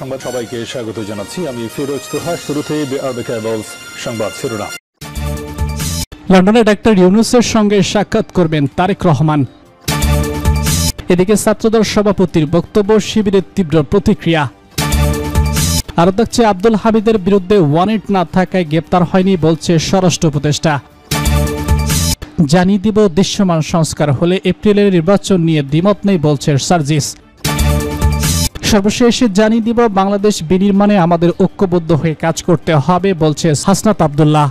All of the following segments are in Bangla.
সংবাদ সবাইকে স্বাগত জানাচ্ছি। আমি ফিরোজ তোহা। শুরুতেই সংবাদ শিরোনাম। লন্ডনে ডাক্তার ইউনূসের সঙ্গে সাক্ষাৎ করবেন তারেক রহমান। এদিকে ছাত্রদল সভাপতির বক্তব্য, শিবিরের তীব্র প্রতিক্রিয়া। আরও থাকছে, আব্দুল হামিদের বিরুদ্ধে ওয়ারেন্ট না থাকায় গ্রেপ্তার হয়নি বলছে স্বরাষ্ট্র উপদেষ্টা। জানিয়ে দিব, দৃশ্যমান সংস্কার হলে এপ্রিলের নির্বাচন নিয়ে দ্বিমত নেই বলছে সার্জিস। সর্বশেষে জানিয়ে দিব, বাংলাদেশ বিনির্মাণে আমাদের ঐক্যবদ্ধ হয়ে কাজ করতে হবে বলছে হাসনাত আব্দুল্লাহ।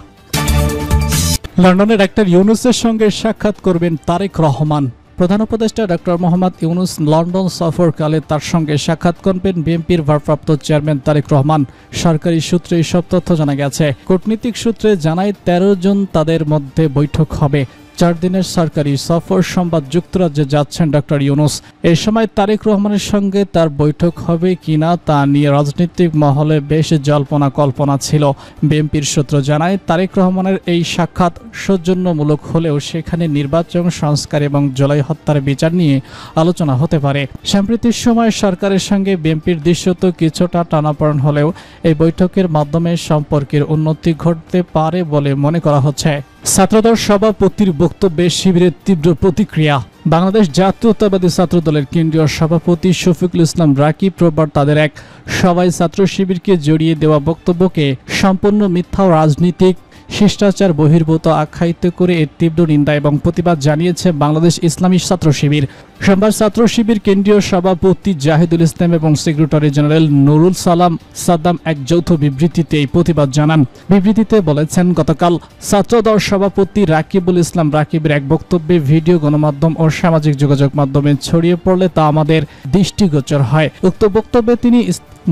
লন্ডনে ডাক্তার ইউনূসের সঙ্গে সাক্ষাৎ করবেন তারেক রহমান। প্রধান উপদেষ্টা ডক্টর মোহাম্মদ ইউনূস লন্ডন সফরকালে তার সঙ্গে সাক্ষাৎ করবেন বিএনপির ভারপ্রাপ্ত চেয়ারম্যান তারেক রহমান। সরকারি সূত্রে এইসব তথ্য জানা গেছে। কূটনীতিক সূত্রে জানায় 13 জন তাদের মধ্যে বৈঠক হবে। 4 দিনের সরকারি সফর, সোমবার যুক্তরাজ্যে যাচ্ছেন ডক্টর ইউনূস। এই সময় তারেক রহমানের সঙ্গে তার বৈঠক হবে কিনা তা নিয়ে রাজনৈতিক মহলে বেশ জল্পনা কল্পনা ছিল। বিএনপির সূত্র জানায়, তারেক রহমানের এই সাক্ষাৎ সৌজন্যমূলক হলেও সেখানে নির্বাচন সংস্কার এবং জুলাই হত্যার বিচার নিয়ে আলোচনা হতে পারে। সাম্প্রতিক সময় সরকারের সঙ্গে বিএনপির দৃশ্যত কিছুটা টানাপোড়েন হলেও এই বৈঠকের মাধ্যমে সম্পর্কের উন্নতি ঘটতে পারে বলে মনে করা হচ্ছে। ছাত্রদল সভাপতির বক্তব্যে শিবিরের তীব্র প্রতিক্রিয়া। বাংলাদেশ জাতীয়তাবাদী ছাত্রদলের কেন্দ্রীয় সভাপতি শফিকুল ইসলাম রাকিব রোববার তাদের এক সভায় ছাত্র শিবিরকে জড়িয়ে দেওয়া বক্তব্যকে সম্পূর্ণ মিথ্যা ও রাজনীতিক শিষ্টাচার বহির্ভূত আখ্যায়িত করে এর তীব্র নিন্দা এবং প্রতিবাদ জানিয়েছে বাংলাদেশ ইসলামী ছাত্র শিবির। সোমবার ছাত্র শিবির কেন্দ্রীয় সভাপতি জাহিদুল ইসলাম এবং সেক্রেটারি জেনারেল নুরুল সালাম সাদ্দাম এক যৌথ বিবৃতিতে এই প্রতিবাদ জানান। বিবৃতিতে বলেছেন, গতকাল ছাত্রদল সভাপতি রাকিবুল ইসলাম রাকিবের এক বক্তব্যে ভিডিও গণমাধ্যম ও সামাজিক যোগাযোগ মাধ্যমে ছড়িয়ে পড়লে তা আমাদের দৃষ্টিগোচর হয়। উক্ত বক্তব্যে তিনি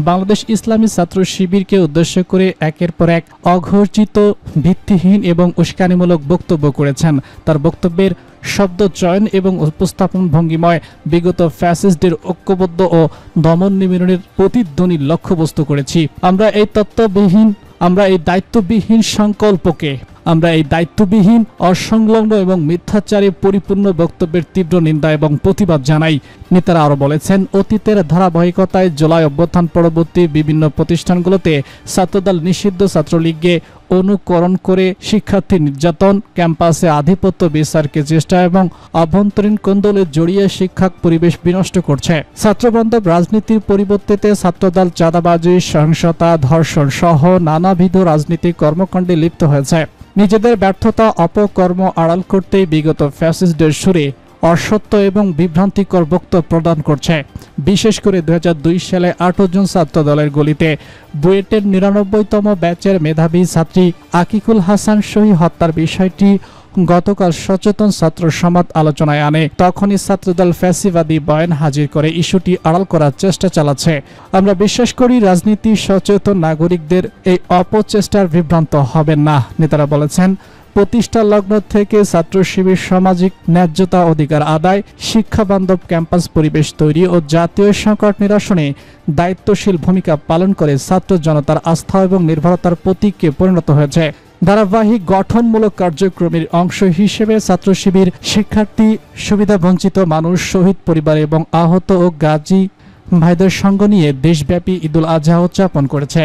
বাংলাদেশ ইসলামী ছাত্র শিবিরকে উদ্দেশ্য করে একের পর এক অঘোষিত, ভিত্তিহীন এবং উস্কানিমূলক বক্তব্য করেছেন। তার বক্তব্যের শব্দ চয়ন এবং উপস্থাপন ভঙ্গিময় বিগত ফ্যাসিস্টদের ঐক্যবদ্ধ ও দমন নিপীড়নের প্রতিধ্বনির লক্ষ্যবস্তু করেছি। আমরা এই দায়িত্ববিহীন অসংলগ্ন এবং মিথ্যাচারে পরিপূর্ণ বক্তব্যের তীব্র নিন্দা এবং প্রতিবাদ জানাই। নেতারা আরও বলেছেন, অতীতের ধারাবাহিকতায় জুলাই অভ্যুত্থান পরবর্তী বিভিন্ন প্রতিষ্ঠানগুলোতে ছাত্রদল নিষিদ্ধ ছাত্রলীগকে অনুকরণ করে শিক্ষার্থী নির্যাতন, ক্যাম্পাসে আধিপত্য বিস্তারকে চেষ্টা এবং অভ্যন্তরীণ কোন্দলে জড়িয়ে শিক্ষা পরিবেশ বিনষ্ট করছে। ছাত্রবান্ধব রাজনীতির পরিবর্তে ছাত্রদল চাঁদাবাজি, সহিংসতা, ধর্ষণ সহ নানাবিধ রাজনৈতিক কর্মকাণ্ডে লিপ্ত হয়েছে। নিজেদের ব্যর্থতা, অপকর্ম আড়াল করতেই বিগত ফ্যাসিস্টদের সুরে অসত্য এবং বিভ্রান্তিকর বক্তব্য প্রদান করছে। বিশেষ করে 2002 সালে 18 জন ছাত্র দলের গলিতে বুয়েটের 99তম ব্যাচের মেধাবী ছাত্রী আকিকুল হাসান সহি হত্যার বিষয়টি গতকাল সচেতন ছাত্র সমাজ আলোচনায় আনে। তখনই ছাত্রদল ফ্যাসিবাদী বয়ান হাজির করে ইস্যুটি আড়াল করার চেষ্টা চালাচ্ছে। আমরা বিশ্বাস করি, রাজনীতি সচেতন নাগরিকদের এই অপচেষ্টার বিভ্রান্ত হবেন না। নেতারা বলেছেন, প্রতিষ্ঠা লগ্ন থেকে ছাত্র শিবির সামাজিক ন্যায্যতা, অধিকার আদায়, শিক্ষা বান্ধব ক্যাম্পাস পরিবেশ তৈরি ও জাতীয় সংকট নিরসনে দায়িত্বশীল ভূমিকা পালন করে ছাত্র জনতার আস্থা এবং নির্ভরতার প্রতীকে পরিণত হয়েছে। ধারাবাহিক গঠনমূলক কার্যক্রমের অংশ হিসেবে ছাত্র শিবির শিক্ষার্থী, সুবিধাবঞ্চিত মানুষ, শহীদ পরিবার এবং আহত ও গাজী ভাইদের সঙ্গ নিয়ে দেশব্যাপী ঈদুল আজহা উদযাপন করেছে,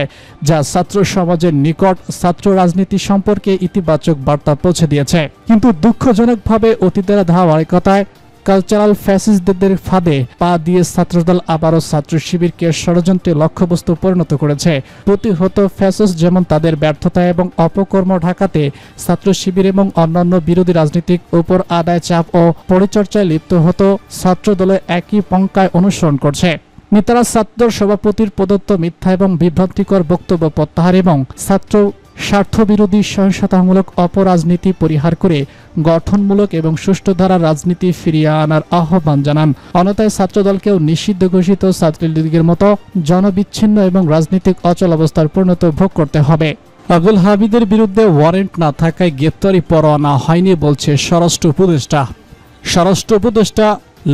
যা ছাত্র সমাজের নিকট ছাত্র রাজনীতি সম্পর্কে ইতিবাচক বার্তা পৌঁছে দিয়েছে। কিন্তু দুঃখজনকভাবে অতীতের ধারাবাহিকতায় কালচারাল ফ্যাসিস্টদের ফাঁদে পা দিয়ে ছাত্রদল আবারও ছাত্র শিবিরকে ষড়যন্ত্রে লক্ষ্যবস্তু পরিণত করেছে। প্রতিহত ফ্যাসিস্ট যেমন তাদের ব্যর্থতা এবং অপকর্ম ঢাকাতে ছাত্র শিবির এবং অন্যান্য বিরোধী রাজনীতিক উপর আদায়, চাপ ও পরিচর্যায় লিপ্ত হতো ছাত্রদলের একই পন্থায় অনুসরণ করছে। নেতারা ছাত্র সভাপতির প্রদত্ত মিথ্যা এবং বিভ্রান্তিকর বক্তব্য প্রত্যাহার এবং ছাত্র স্বার্থবিরোধী সহিংসতামূলক অপরাজনীতি পরিহার করে গঠনমূলক এবং সুষ্ঠু ধারার রাজনীতি ফিরিয়ে আনার আহ্বান জানান। অন্যথায় ছাত্রদলকেও নিষিদ্ধ ঘোষিত ছাত্রলীগের মতো জনবিচ্ছিন্ন এবং রাজনৈতিক অচল অবস্থার পরিণতি ভোগ করতে হবে। আব্দুল হামিদের বিরুদ্ধে ওয়ারেন্ট না থাকায় গ্রেপ্তারি পরোয়ানা হয়নি বলছে স্বরাষ্ট্র উপদেষ্টা। স্বরাষ্ট্র উপদেষ্টা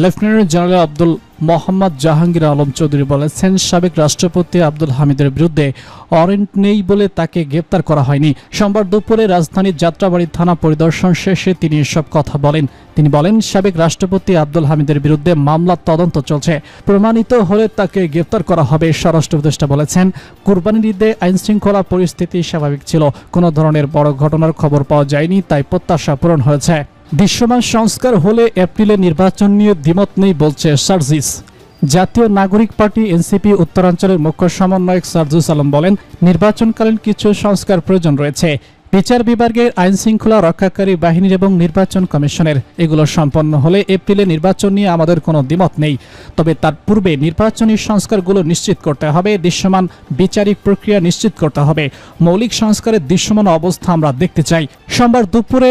লেফটেন্যান্ট জেনারেল আব্দুল মোহাম্মদ জাহাঙ্গীর আলম চৌধুরী বলেছেন, সাবেক রাষ্ট্রপতি আব্দুল হামিদের বিরুদ্ধে ওয়ারেন্ট নেই বলে তাকে গ্রেপ্তার করা হয়নি। সোমবার দুপুরে রাজধানীর যাত্রাবাড়ী থানা পরিদর্শন শেষে তিনি এসব কথা বলেন। তিনি বলেন, সাবেক রাষ্ট্রপতি আব্দুল হামিদের বিরুদ্ধে মামলার তদন্ত চলছে, প্রমাণিত হলে তাকে গ্রেপ্তার করা হবে। স্বরাষ্ট্র উপদেষ্টা বলেছেন, কুরবানির ঈদে আইনশৃঙ্খলা পরিস্থিতি স্বাভাবিক ছিল, কোনো ধরনের বড় ঘটনার খবর পাওয়া যায়নি, তাই প্রত্যাশা পূরণ হয়েছে। দৃশ্যমান সংস্কার হলে এপ্রিলে নির্বাচন নিয়ে দ্বিমত নেই বলছে সার্জিস। জাতীয় নাগরিক পার্টি এনসিপি উত্তরাঞ্চলের মুখ্য সমন্বয়ক সার্জিস আলম বলেন, নির্বাচনকালীন কিছু সংস্কার প্রয়োজন রয়েছে। বিচার বিভাগের, আইন শৃঙ্খলা রক্ষাকারী বাহিনীর এবং নির্বাচন কমিশনের, এগুলো সম্পন্ন হলে এপ্রিলে নির্বাচন নিয়ে আমাদের কোনো দ্বিমত নেই। তবে তার পূর্বে নির্বাচনী সংস্কারগুলো নিশ্চিত করতে হবে, দৃশ্যমান বিচারিক প্রক্রিয়া নিশ্চিত করতে হবে। মৌলিক সংস্কারের দৃশ্যমান অবস্থা আমরা দেখতে চাই। সোমবার দুপুরে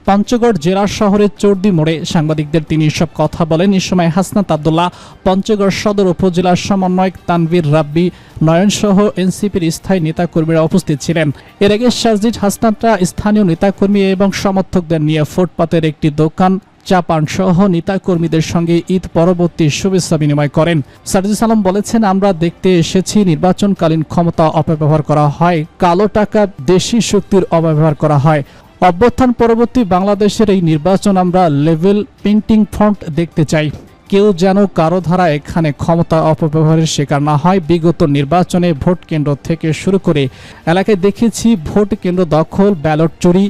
পঞ্চগড় জেলা শহরের চর্দি মোড়ে সাংবাদিকদের তিনি সব কথা বলেন। এ সময় হাসনাত আব্দুল্লাহ, পঞ্চগড় সদর উপজেলার সমন্বয়ক তানভীর রাব্বি, নয়ন সহ এনসিপির স্থায়ী নেতাকর্মীরা উপস্থিত ছিলেন। এর আগে সার্জিস হাসনাতরা স্থানীয় নেতাকর্মী এবং সমর্থকদের নিয়ে ফুটপাতের একটি দোকান, চা পান সহ নেতাকর্মীদের সঙ্গে ঈদ পরবর্তী শুভেচ্ছা বিনিময় করেন। সার্জিস আলম বলেছেন, আমরা দেখতে এসেছি নির্বাচনকালীন ক্ষমতা অপব্যবহার করা হয়, কালো টাকা, দেশি শক্তির অপব্যবহার করা হয়। অভ্যুত্থান পরবর্তী বাংলাদেশের এই নির্বাচন আমরা লেভেল পেইন্টিং ফন্ট দেখতে চাই। কেউ যেন কারো ধারা এখানে ক্ষমতা অপব্যবহারের শিকার না হয়। বিগত নির্বাচনে ভোট কেন্দ্র থেকে শুরু করে এলাকায় দেখেছি ভোট কেন্দ্র দখল, ব্যালট চুরি,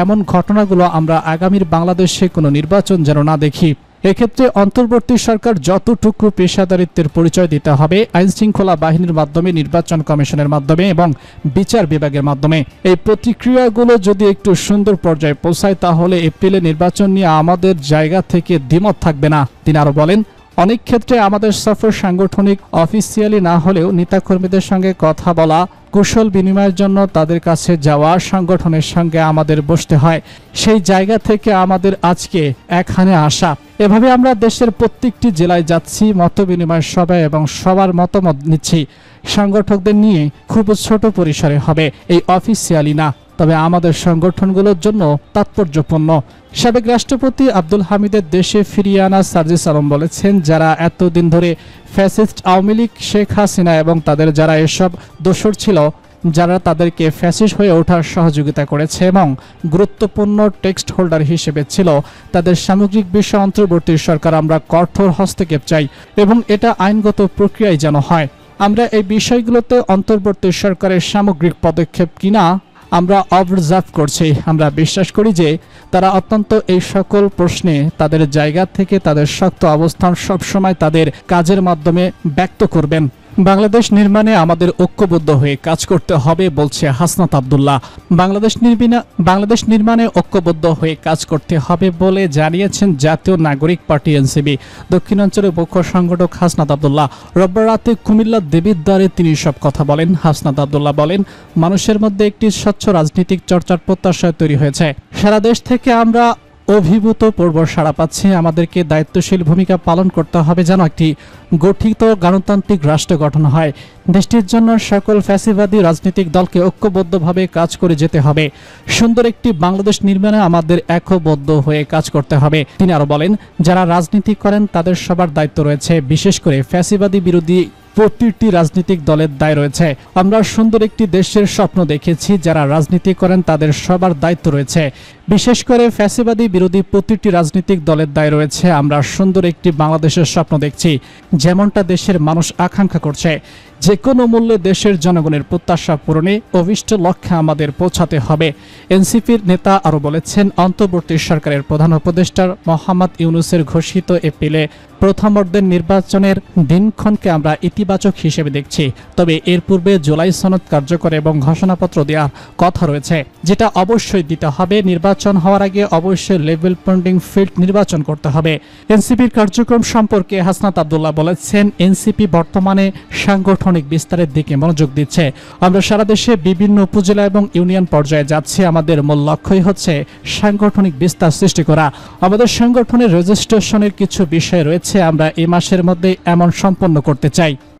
এমন ঘটনাগুলো আমরা আগামীর বাংলাদেশে কোনো নির্বাচন যেন না দেখি। এক্ষেত্রে অন্তর্বর্তী সরকার যতটুকু পেশাদারিত্বের পরিচয় দিতে হবে, আইন শৃঙ্খলা বাহিনীর মাধ্যমে, নির্বাচন কমিশনের মাধ্যমে এবং বিচার বিভাগের মাধ্যমে, এই প্রতিক্রিয়াগুলো যদি একটু সুন্দর পর্যায়ে পৌঁছায়, তাহলে এপ্রিলে নির্বাচন নিয়ে আমাদের জায়গা থেকে দ্বিমত থাকবে না। তিনি আরো বলেন, অনেক ক্ষেত্রে আমাদের সফর সাংগঠনিক, অফিসিয়ালি না হলেও নেতাকর্মীদের সঙ্গে কথা বলা, কুশল বিনিময়ের জন্য তাদের কাছে যাওয়া, সংগঠনের সঙ্গে আমাদের বসতে হয়। সেই জায়গা থেকে আমাদের আজকে এখানে আসা। এভাবে আমরা দেশের প্রত্যেকটি জেলায় যাচ্ছি, মত বিনিময় সভা এবং সবার মতামত নিচ্ছি। সংগঠকদের নিয়ে খুব ছোট পরিসরে হবে, এই অফিসিয়ালি না, তবে আমাদের সংগঠনগুলোর জন্য তাৎপর্যপূর্ণ। সাবেক রাষ্ট্রপতি আব্দুল হামিদের দেশে ফিরিয়ে আনা সার্জিস আলম বলেছেন, যারা এতদিন ধরে ফ্যাসিস্ট আওয়ামী লীগ, শেখ হাসিনা এবং তাদের যারা এসব দোসর ছিল, যারা তাদেরকে ফ্যাসিস্ট হয়ে ওঠার সহযোগিতা করেছে এবং গুরুত্বপূর্ণ টেক্সট হোল্ডার হিসেবে ছিল, তাদের সামগ্রিক বিষয় অন্তর্বর্তী সরকার আমরা কঠোর হস্তক্ষেপ চাই এবং এটা আইনগত প্রক্রিয়ায় যেন হয়। আমরা এই বিষয়গুলোতে অন্তর্বর্তী সরকারের সামগ্রিক পদক্ষেপ কিনা আমরা অবজার্ভ করছি। আমরা বিশ্বাস করি যে তারা অত্যন্ত এই সকল প্রশ্নে তাদের জায়গা থেকে তাদের শক্ত অবস্থান সবসময় তাদের কাজের মাধ্যমে ব্যক্ত করবেন। বাংলাদেশ নির্মাণে আমাদের ঐক্যবদ্ধ হয়ে কাজ করতে হবে বলছে হাসনাত আব্দুল্লাহ। বাংলাদেশ নির্মাণে ঐক্যবদ্ধ হয়ে কাজ করতে হবে বলে জানিয়েছেন জাতীয় নাগরিক পার্টি এনসিপি দক্ষিণাঞ্চলের মুখ্য সংগঠক হাসনাত আব্দুল্লাহ। রোববার রাতে কুমিল্লার দেবিদ্বারে তিনি সব কথা বলেন। হাসনাত আব্দুল্লাহ বলেন, মানুষের মধ্যে একটি স্বচ্ছ রাজনৈতিক চর্চার প্রত্যাশা তৈরি হয়েছে। সারা দেশ থেকে আমরা অভিভূত পূর্ব সাড়া পাচ্ছে। আমাদেরকে দায়িত্বশীল ভূমিকা পালন করতে হবে যেন একটি গঠিত গণতান্ত্রিক রাষ্ট্র গঠন হয়। দেশটির জন্য সকল ফ্যাসিবাদী রাজনৈতিক দলকে ঐক্যবদ্ধভাবে কাজ করে যেতে হবে। সুন্দর একটি বাংলাদেশ নির্মাণে আমাদের ঐক্যবদ্ধ হয়ে কাজ করতে হবে। তিনি আরো বলেন, যারা রাজনীতি করেন তাদের সবার দায়িত্ব রয়েছে, বিশেষ করে ফ্যাসিবাদী বিরোধী প্রতিটি রাজনৈতিক দলের দায় রয়েছে। আমরা সুন্দর একটি দেশের স্বপ্ন দেখেছি, যারা রাজনীতি করেন তাদের সবার দায়িত্ব রয়েছে, বিশেষ করে ফ্যাসিবাদী বিরোধী প্রতিটি রাজনৈতিক দলের দায় রয়েছে। আমরা সুন্দর একটি বাংলাদেশের স্বপ্ন দেখছি, যেমনটা দেশের মানুষ আকাঙ্ক্ষা করছে। যে কোনো মূল্যে দেশের জনগণের প্রত্যাশা পূরণে অভিষ্ট লক্ষ্যে আমাদের পৌঁছাতে হবে। এনসিপির নেতা আরও বলেছেন, অন্তর্বর্তী সরকারের প্রধান উপদেষ্টা মোহাম্মদ ইউনূসের ঘোষিত এপ্রিলে প্রথমার্ধের নির্বাচনের দিনক্ষণকে আমরা ইতিবাচক হিসেবে দেখছি। তবে এর পূর্বে জুলাই সনদ কার্যকর এবং ঘোষণাপত্র দেওয়ার কথা রয়েছে, যেটা অবশ্যই দিতে হবে। নির্বাচন হওয়ার আগে অবশ্যই লেভেল পেইন্টিং ফিল্ড নির্বাচন করতে হবে। এনসিপির কার্যক্রম সম্পর্কে হাসনাত আব্দুল্লাহ বলেছেন, এনসিপি বর্তমানে সাংগঠনিক বিস্তারের দিকে মনোযোগ দিচ্ছে। আমরা সারা দেশে বিভিন্ন উপজেলা এবং ইউনিয়ন পর্যায়ে যাচ্ছি। আমাদের মূল লক্ষ্যই হচ্ছে সাংগঠনিক বিস্তার সৃষ্টি করা। আমাদের সংগঠনের রেজিস্ট্রেশনের কিছু বিষয় রয়েছে, আমরা এই মাসের মধ্যে এমন সম্পন্ন করতে চাই।